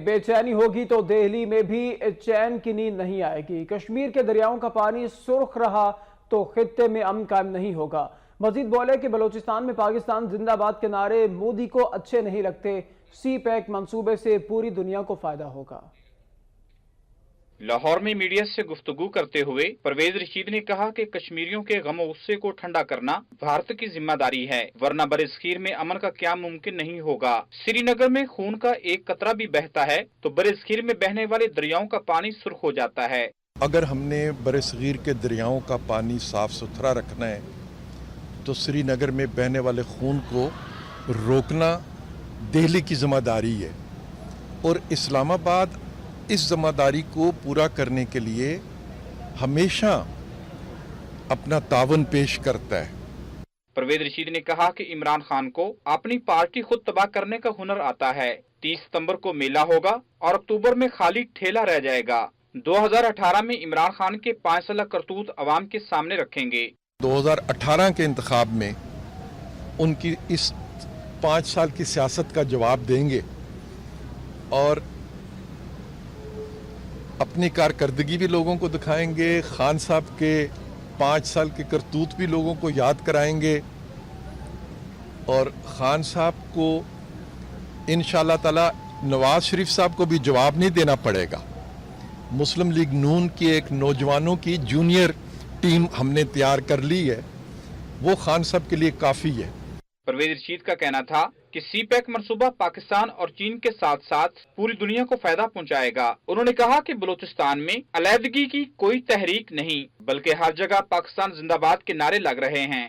بے چینی ہوگی تو دہلی میں بھی چین کی نیند نہیں آئے گی۔ کشمیر کے دریاؤں کا پانی سرخ رہا تو خطے میں امن قائم نہیں ہوگا۔ مزید بولے کہ بلوچستان میں پاکستان زندہ باد کے نعرے مودی کو اچھے نہیں لگتے۔ سی پیک منصوبے سے پوری دنیا کو فائدہ ہوگا۔ لاہور میں میڈیا سے گفتگو کرتے ہوئے پرویز رشید نے کہا کہ کشمیریوں کے غم و غصے کو ٹھنڈا کرنا بھارت کی ذمہ داری ہے، ورنہ برصغیر میں امن کا قیام ممکن نہیں ہوگا۔ سری نگر میں خون کا ایک قطرہ بھی بہتا ہے تو برصغیر میں بہنے والے دریاؤں کا پانی سرخ ہو جاتا ہے۔ اگر ہم نے برصغیر کے دریاؤں کا پانی صاف ستھرا رکھنا ہے تو سری نگر میں بہنے والے خون کو روکنا دہلی کی ذمہ داری ہے، اور اسلام آباد اس ذمہ داری کو پورا کرنے کے لیے ہمیشہ اپنا تعاون پیش کرتا ہے۔ پرویز رشید نے کہا کہ عمران خان کو اپنی پارٹی خود تباہ کرنے کا ہنر آتا ہے۔ 30 ستمبر کو میلہ ہوگا اور اکتوبر میں خالی ٹھیلا رہ جائے گا۔ 2018 میں عمران خان کے 5 سالہ کرتوت عوام کے سامنے رکھیں گے۔ 2018 کے انتخاب میں ان کی اس 5 سال کی سیاست کا جواب دیں گے اور اپنی کارکردگی بھی لوگوں کو دکھائیں گے، خان صاحب کے 5 سال کے کرتوت بھی لوگوں کو یاد کرائیں گے، اور خان صاحب کو انشاءاللہ تعالی نواز شریف صاحب کو بھی جواب نہیں دینا پڑے گا۔ مسلم لیگ نون کی ایک نوجوانوں کی جونیئر ٹیم ہم نے تیار کر لی ہے، وہ خان صاحب کے لیے کافی ہے۔ پرویز رشید کا کہنا تھا کہ سی پیک منصوبہ پاکستان اور چین کے ساتھ ساتھ پوری دنیا کو فائدہ پہنچائے گا۔ انہوں نے کہا کہ بلوچستان میں علیحدگی کی کوئی تحریک نہیں، بلکہ ہر جگہ پاکستان زندہ باد کے نعرے لگ رہے ہیں۔